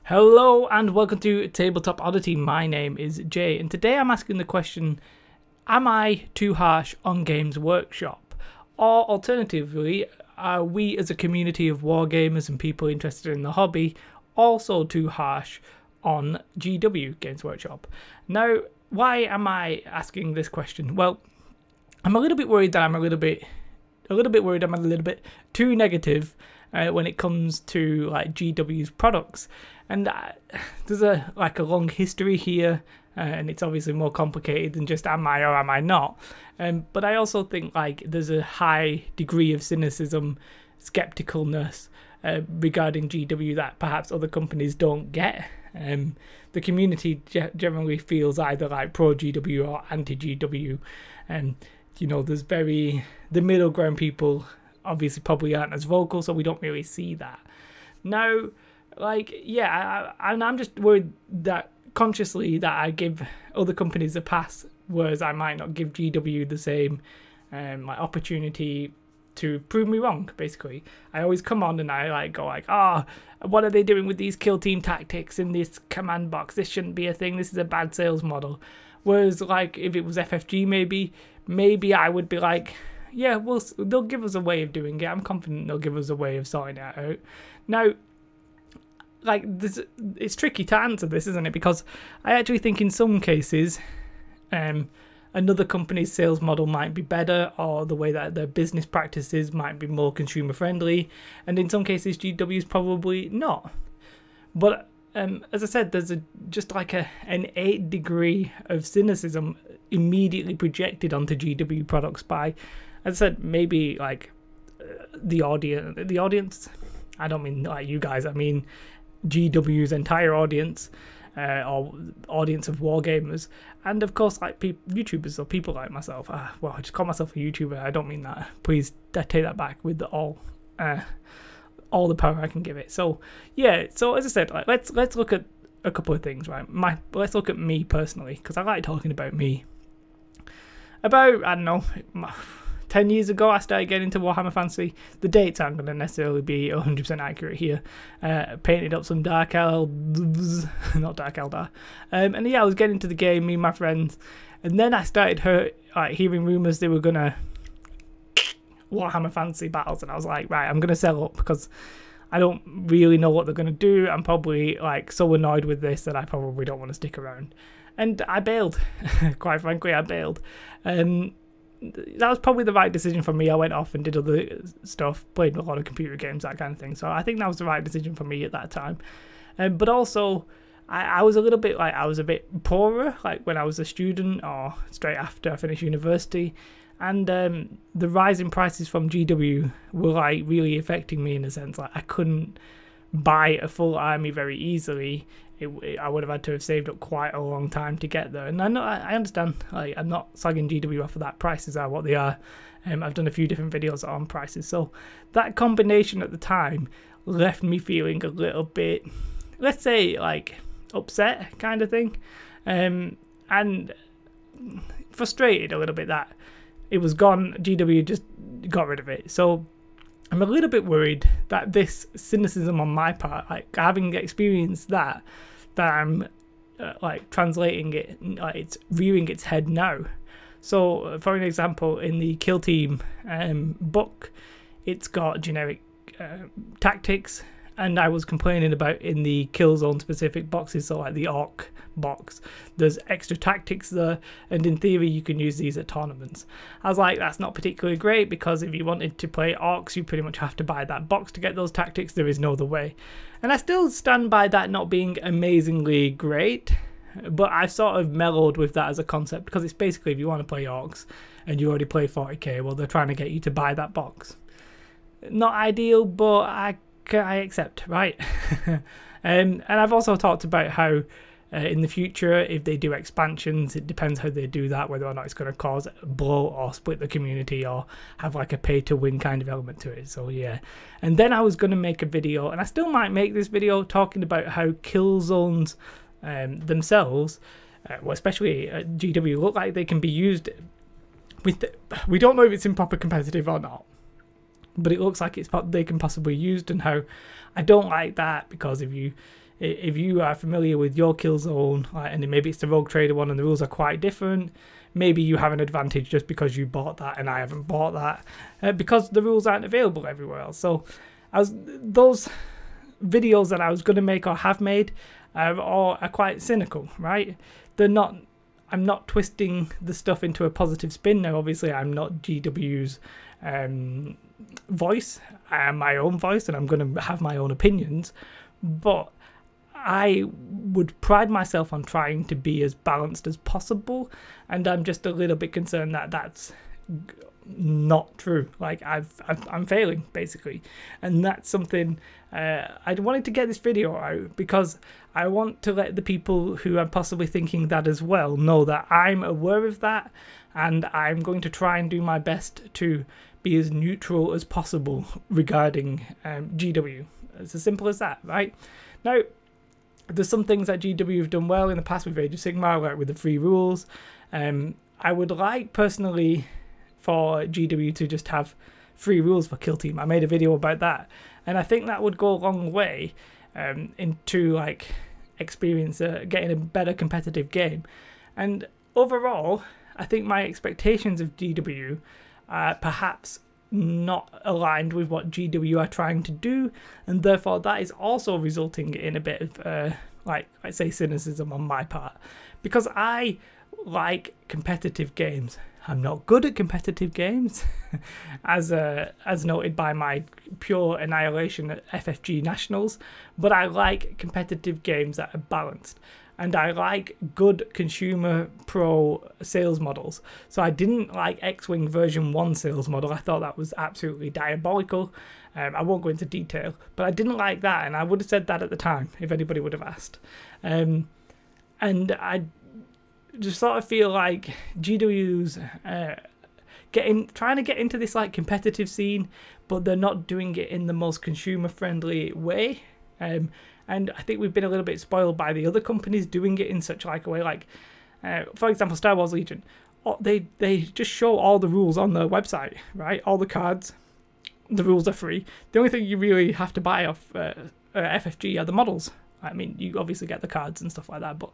Hello and welcome to Tabletop Oddity. My name is Jay and today I'm asking the question, am I too harsh on Games Workshop? Or alternatively, are we as a community of wargamers and people interested in the hobby also too harsh on GW, Games Workshop? Now, why am I asking this question? Well, I'm a little bit worried that I'm a little bit too negative when it comes to like GW's products. And there's a long history here, and it's obviously more complicated than just am I or am I not. But I also think there's a high degree of cynicism, skepticalness regarding GW that perhaps other companies don't get. The community generally feels either pro GW or anti GW, and there's the middle ground people obviously probably aren't as vocal, so we don't really see that. Now, I'm just worried that consciously that I give other companies a pass, whereas I might not give GW the same opportunity to prove me wrong. Basically, I always come on and I go what are they doing with these kill team tactics in this command box? This shouldn't be a thing. This is a bad sales model. Whereas if it was FFG, maybe I would be yeah, they'll give us a way of doing it. I'm confident they'll give us a way of sorting it out. Now, it's tricky to answer this, isn't it? Because I actually think in some cases, another company's sales model might be better, or the way that their business practices might be more consumer friendly, and in some cases GW is probably not. But as I said, there's an 8 degree of cynicism immediately projected onto GW products by, as I said, maybe the audience. I don't mean you guys. I mean GW's entire audience, or audience of wargamers, and of course YouTubers or people like myself. Well, I just call myself a YouTuber. I don't mean that. Please take that back with all the power I can give it. So yeah. So as I said, let's look at a couple of things, right? Let's look at me personally, because I like talking about me. About, I don't know, 10 years ago I started getting into Warhammer Fantasy. The dates aren't going to necessarily be 100% accurate here. Painted up some Dark Elves, not Dark Eldar. And yeah, I was getting into the game, me and my friends. And then I started hearing rumours they were going to Warhammer Fantasy battles. And I was like, right, I'm going to sell up because I don't really know what they're going to do. I'm probably so annoyed with this that I probably don't want to stick around. And I bailed. Quite frankly, I bailed. That was probably the right decision for me. I went off and did other stuff, played a lot of computer games, that kind of thing. So I think that was the right decision for me at that time. But also, I was a little bit I was a bit poorer, when I was a student or straight after I finished university. And the rising prices from GW were really affecting me in a sense. I couldn't buy a full army very easily. I would have had to have saved up quite a long time to get there, and I understand. I'm not slagging GW off for that. Prices are what they are. I've done a few different videos on prices, so that combination at the time left me feeling a little bit, let's say, upset kind of thing, and frustrated a little bit that it was gone. GW just got rid of it. So I'm a little bit worried that this cynicism on my part, having experienced that I'm translating it, it's rearing its head now. So, for an example, in the Kill Team book, it's got generic tactics, and I was complaining about in the Kill Zone specific boxes, so the Orc box, there's extra tactics there, and in theory you can use these at tournaments. I was like, that's not particularly great, because if you wanted to play Orcs, you pretty much have to buy that box to get those tactics. There is no other way. And I still stand by that not being amazingly great, but I've sort of mellowed with that as a concept, because it's basically, if you want to play Orcs and you already play 40k, well, they're trying to get you to buy that box. Not ideal, but I accept, right? And I've also talked about how in the future, if they do expansions, it depends how they do that, whether or not it's going to cause a blow or split the community or have a pay to win kind of element to it. So yeah. And then I was going to make a video, and I still might make this video, talking about how kill zones themselves, well, especially at GW, look like they can be used with we don't know if it's in proper competitive or not, but it looks like they can possibly be used, and how I don't like that, because if you if you are familiar with your Killzone, and maybe it's the Rogue Trader one and the rules are quite different, maybe you have an advantage just because you bought that and I haven't bought that, because the rules aren't available everywhere else. So those videos that I was going to make or have made are quite cynical, right? I'm not twisting the stuff into a positive spin. Now, obviously, I'm not GW's voice. I am my own voice, and I'm going to have my own opinions. But I would pride myself on trying to be as balanced as possible, and I'm just a little bit concerned that that's not true. Like I'm failing basically, and that's something I wanted to get this video out because I want to let the people who are possibly thinking that as well know that I'm aware of that, and I'm going to try and do my best to be as neutral as possible regarding GW. It's as simple as that, right? Now, there's some things that GW have done well in the past with Age of Sigmar, like with the free rules. I would like personally for GW to just have free rules for Kill Team. I made a video about that, and I think that would go a long way into like experience getting a better competitive game. And overall, I think my expectations of GW are perhaps not aligned with what GW are trying to do, and therefore that is also resulting in a bit of like I say cynicism on my part, because I like competitive games. I'm not good at competitive games, as noted by my pure annihilation at FFG Nationals, but I like competitive games that are balanced. And I like good consumer pro sales models. So I didn't like X-Wing version 1 sales model. I thought that was absolutely diabolical. I won't go into detail, but I didn't like that, and I would have said that at the time if anybody would have asked. And I just sort of feel like GW's trying to get into this like competitive scene, but they're not doing it in the most consumer friendly way. And I think we've been a little bit spoiled by the other companies doing it in such like a way. Like, for example, Star Wars Legion, they just show all the rules on their website, right? All the cards, the rules are free. The only thing you really have to buy off FFG are the models. I mean, you obviously get the cards and stuff like that, but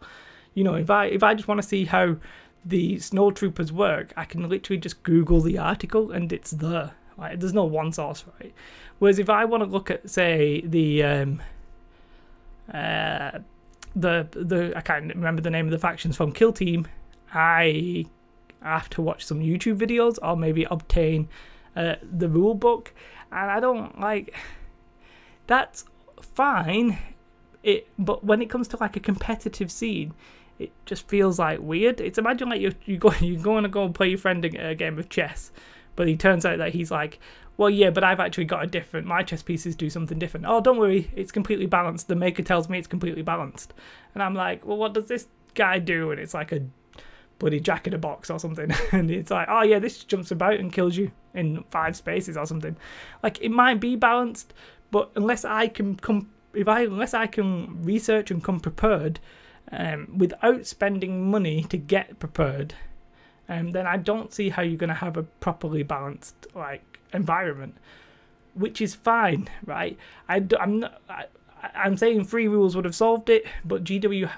you know, if I just want to see how the snowtroopers work, I can literally just Google the article and it's there. Like, there's no one source for it. Whereas if I want to look at, say, the I can't remember the name of the factions from Kill Team, I have to watch some YouTube videos or maybe obtain the rule book, and I don't like. That's fine. But when it comes to like a competitive scene, it just feels like weird. It's imagine like you're going to go and play your friend a game of chess, but he turns out that he's like, well, yeah, but I've actually got my chess pieces do something different. Oh, don't worry, it's completely balanced. The maker tells me it's completely balanced. And I'm like, well, what does this guy do? And it's like a bloody Jack in a Box or something. And it's like, oh yeah, this jumps about and kills you in 5 spaces or something. Like, it might be balanced, but unless I can research and come prepared, without spending money to get prepared, then I don't see how you're going to have a properly balanced like environment, which is fine, right? I'm saying free rules would have solved it, but GW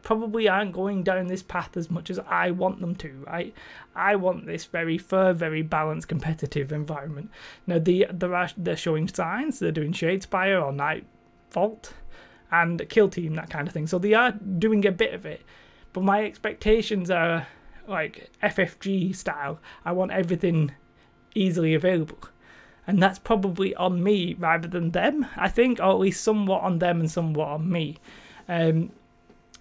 probably aren't going down this path as much as I want them to, right? I want this very fair, very balanced, competitive environment. Now, they're showing signs. They're doing Shadespire or Nightvault and Kill Team, that kind of thing. So they are doing a bit of it, but my expectations are like FFG style. I want everything easily available, and that's probably on me rather than them, I think, or at least somewhat on them and somewhat on me.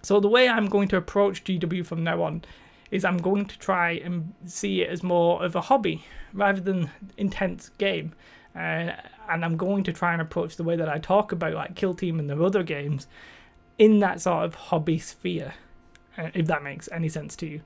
So the way I'm going to approach GW from now on is I'm going to try and see it as more of a hobby rather than intense game, and I'm going to try and approach the way that I talk about like Kill Team and the other games in that sort of hobby sphere, if that makes any sense to you.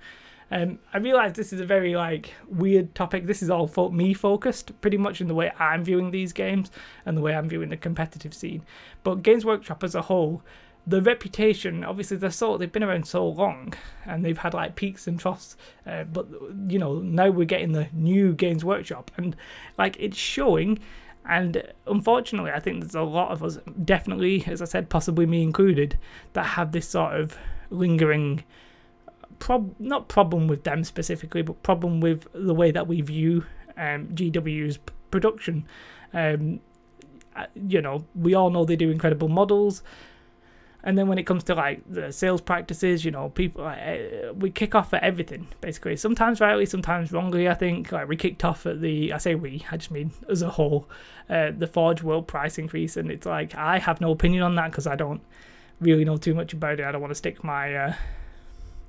I realise this is a very like weird topic. This is all me focused pretty much in the way I'm viewing these games and the way I'm viewing the competitive scene. But Games Workshop as a whole, the reputation, obviously they've been around so long and they've had like peaks and troughs, but you know, now we're getting the new Games Workshop and like it's showing, And unfortunately, I think there's a lot of us, definitely, as I said, possibly me included, that have this sort of lingering, not problem with them specifically, but problem with the way that we view GW's production. You know, we all know they do incredible models. And then when it comes to like the sales practices, you know, people we kick off at everything basically. Sometimes rightly, sometimes wrongly. I think like we kicked off at I just mean as a whole, the Forge World price increase, and it's like I have no opinion on that because I don't really know too much about it. I don't want to stick my, I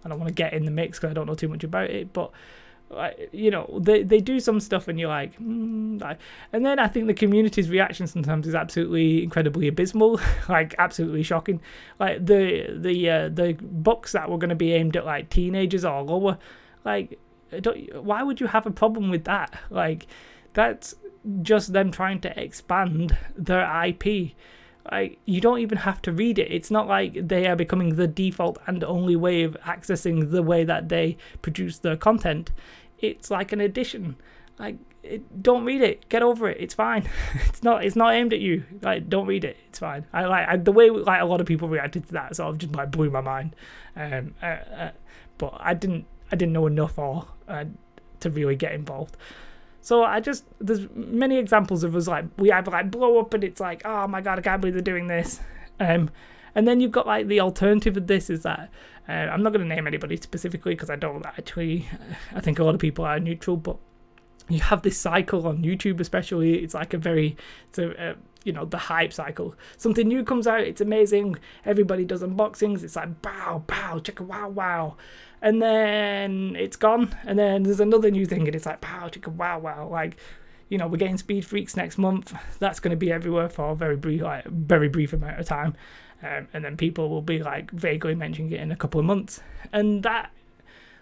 don't want to get in the mix because I don't know too much about it. But you know, they do some stuff and you're like, and then I think the community's reaction sometimes is absolutely incredibly abysmal, like absolutely shocking. Like the books that were going to be aimed at like teenagers or lower, like why would you have a problem with that? Like that's just them trying to expand their IP. Like, you don't even have to read it. It's not like they are becoming the default and only way of accessing the way that they produce their content. It's like an addition. Like, don't read it. Get over it. It's fine. It's not aimed at you. Like, don't read it. It's fine. The way like a lot of people reacted to that sort of just like blew my mind. But I didn't know enough or to really get involved. So there's many examples of us like, we either like blow up and it's like, oh my god, I can't believe they're doing this. And then you've got like the alternative of this is that, I'm not going to name anybody specifically because I don't actually, I think a lot of people are neutral, but you have this cycle on YouTube especially, it's like you know, the hype cycle. Something new comes out, it's amazing, everybody does unboxings, it's like, bow, bow, chicka, wow, wow. And then it's gone, and then there's another new thing, and it's like, pow, chicka, wow, wow. Like, you know, we're getting Speed Freaks next month. That's going to be everywhere for a very brief amount of time. And then people will be, like, vaguely mentioning it in a couple of months. And that,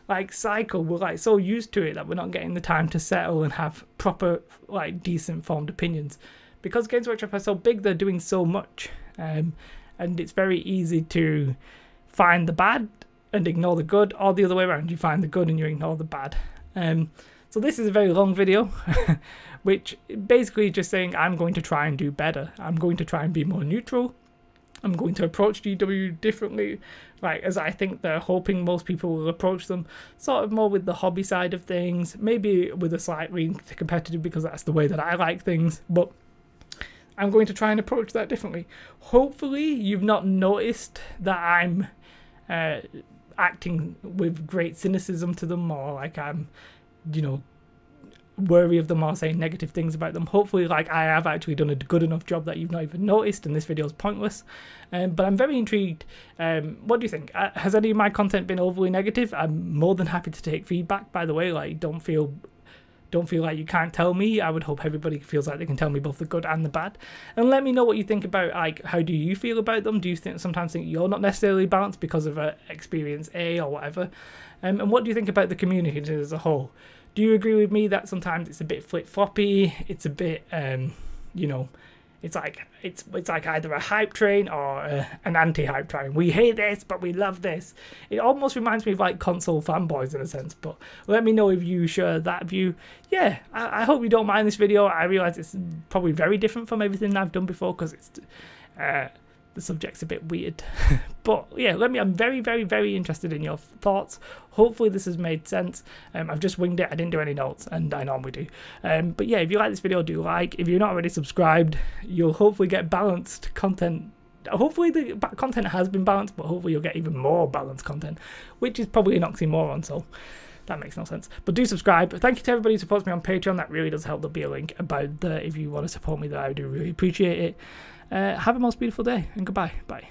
like, cycle, we're, like, so used to it that we're not getting the time to settle and have proper, like, decent formed opinions. Because Games Workshop are so big, they're doing so much. And it's very easy to find the bad and ignore the good, or the other way around, you find the good and you ignore the bad. So this is a very long video, which basically just saying I'm going to try and do better. I'm going to try and be more neutral. I'm going to approach GW differently, like as I think they're hoping most people will approach them, sort of more with the hobby side of things, maybe with a slightly competitive because that's the way that I like things, but I'm going to try and approach that differently. Hopefully you've not noticed that I'm acting with great cynicism to them, or like I'm, you know, worry of them or saying negative things about them. Hopefully, like, I have actually done a good enough job that you've not even noticed and this video is pointless. But I'm very intrigued. What do you think? Has any of my content been overly negative? I'm more than happy to take feedback, by the way. Like, don't feel like you can't tell me. I would hope everybody feels like they can tell me both the good and the bad. And let me know what you think about, like, how do you feel about them? Do you sometimes think you're not necessarily balanced because of experience A or whatever? And what do you think about the community as a whole? Do you agree with me that sometimes it's a bit flip-floppy? It's a bit, you know, it's like either a hype train or an anti-hype train. We hate this, but we love this. It almost reminds me of like console fanboys in a sense, but let me know if you share that view. Yeah, I hope you don't mind this video. I realise it's probably very different from everything I've done before because it's the subject's a bit weird. But yeah, I'm very, very, very interested in your thoughts. Hopefully this has made sense. I've just winged it. I didn't do any notes, and I normally do. But yeah, if you like this video, do like. If you're not already subscribed, you'll hopefully get balanced content. Hopefully the content has been balanced, but hopefully you'll get even more balanced content, which is probably an oxymoron, so that makes no sense. But do subscribe. Thank you to everybody who supports me on Patreon. That really does help. There'll be a link about there if you want to support me there. I do really appreciate it. Have a most beautiful day, and goodbye. Bye.